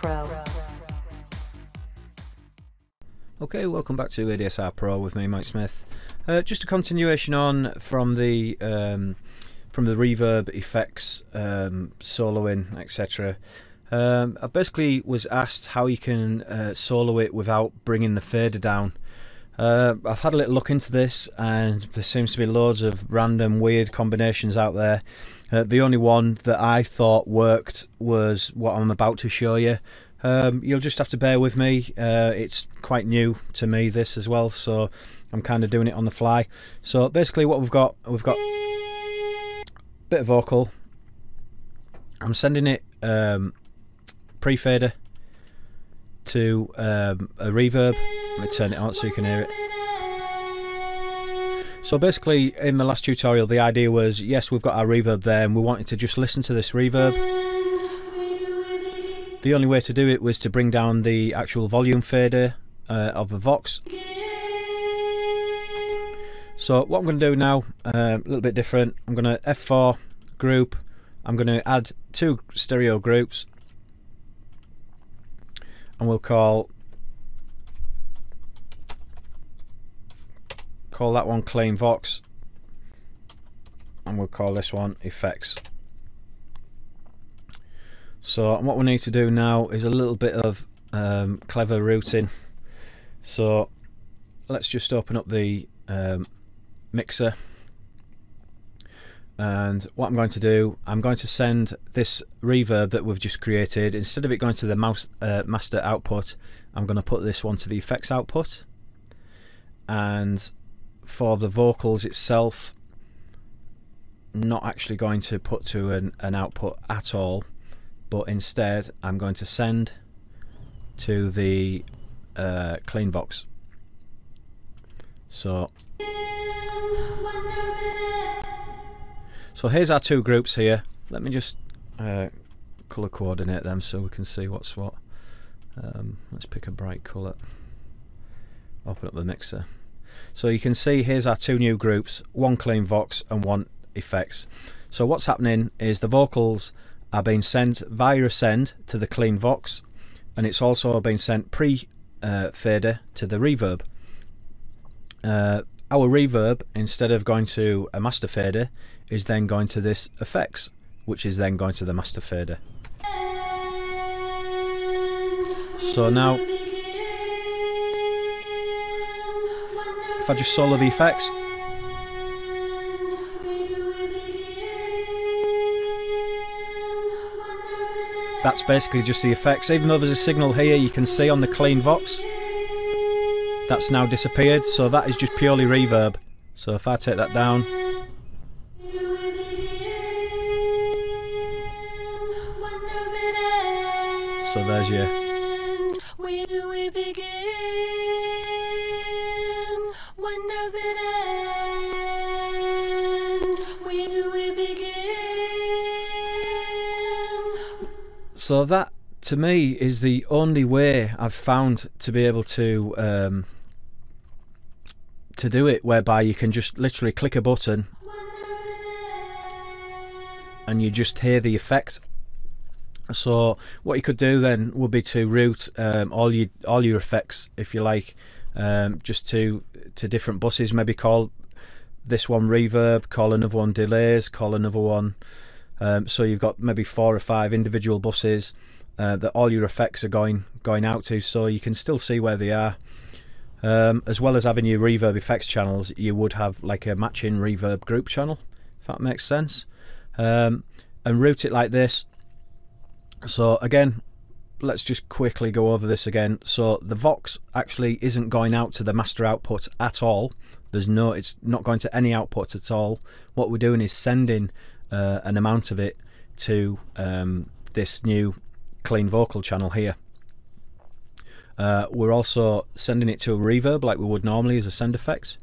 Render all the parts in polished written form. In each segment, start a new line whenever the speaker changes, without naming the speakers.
Pro.
Okay, welcome back to ADSR Pro with me, Mike Smith. Just a continuation on from the reverb effects, soloing, etc. I basically was asked how you can solo it without bringing the fader down. I've had a little look into this, and there seems to be loads of random weird combinations out there. The only one that I thought worked was what I'm about to show you. You'll just have to bear with me. It's quite new to me, this as well, so I'm kind of doing it on the fly. So basically what we've got a bit of vocal. I'm sending it pre-fader to a reverb. Let me turn it on so you can hear it. So basically in the last tutorial the idea was, yes, we've got our reverb there and we wanted to just listen to this reverb. The only way to do it was to bring down the actual volume fader of the Vox. So what I'm going to do now, a little bit different, I'm going to F4 group, I'm going to add 2 stereo groups, and we'll call that one Clean Vox, and we'll call this one Effects. So what we need to do now is a little bit of clever routing. So let's just open up the mixer, and what I'm going to do, I'm going to send this reverb that we've just created, instead of it going to the master output, I'm going to put this one to the effects output. And for the vocals itself, not actually going to put to an output at all, but instead I'm going to send to the Clean Vox. So here's our 2 groups here. Let me just colour coordinate them so we can see what's what. Let's pick a bright colour. Open up the mixer. So you can see here's our 2 new groups, 1 Clean Vox and 1 Effects. So what's happening is the vocals are being sent via a send to the Clean Vox, and it's also being sent pre-fader to the reverb. Our reverb, instead of going to a master fader, is then going to this effects, which is then going to the master fader. So now if I just solo the effects, that's basically just the effects. Even though there's a signal here, you can see on the Clean Vox that's now disappeared, so that is just purely reverb. So if I take that down, so there's your So that, to me, is the only way I've found to be able to do it, whereby you can just literally click a button and you just hear the effect. So what you could do then would be to route all your effects, if you like, just to different buses. Maybe call this one reverb, call another one delays, call another one. So you've got maybe 4 or 5 individual buses that all your effects are going out to, so you can still see where they are. As well as having your reverb effects channels, you would have like a matching reverb group channel, if that makes sense. And route it like this. So again, let's just quickly go over this again. So the Vox actually isn't going out to the master output at all. It's not going to any output at all. What we're doing is sending an amount of it to this new Clean Vocal channel here. We're also sending it to a reverb like we would normally as a send effect,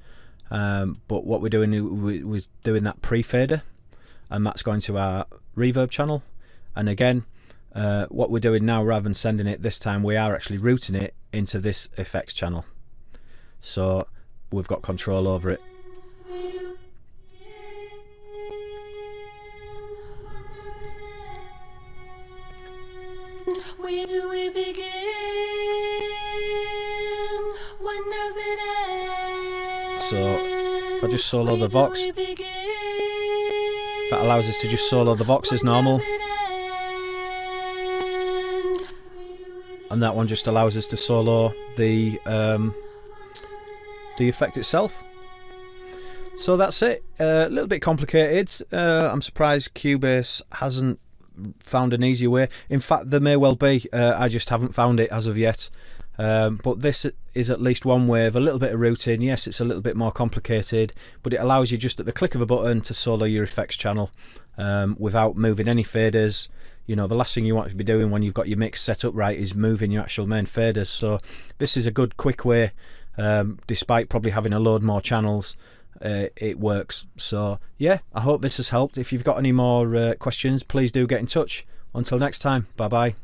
but what we're doing, we're doing that pre-fader, and that's going to our reverb channel. And again, what we're doing now, rather than sending it this time, we are actually routing it into this effects channel, so we've got control over it.
Where do we begin? When does it end?
So if I just solo the Vox, that allows us to just solo the Vox as normal. And that one just allows us to solo the effect itself. So that's it. A little bit complicated. I'm surprised Cubase hasn't found an easier way. In fact, there may well be. I just haven't found it as of yet. But this is at least one way of a little bit of routing. Yes, it's a little bit more complicated, but it allows you just at the click of a button to solo your effects channel without moving any faders. You know, the last thing you want to be doing when you've got your mix set up right is moving your actual main faders. So this is a good quick way, despite probably having a load more channels. It works. So yeah, I hope this has helped. If you've got any more questions, please do get in touch. Until next time, bye bye.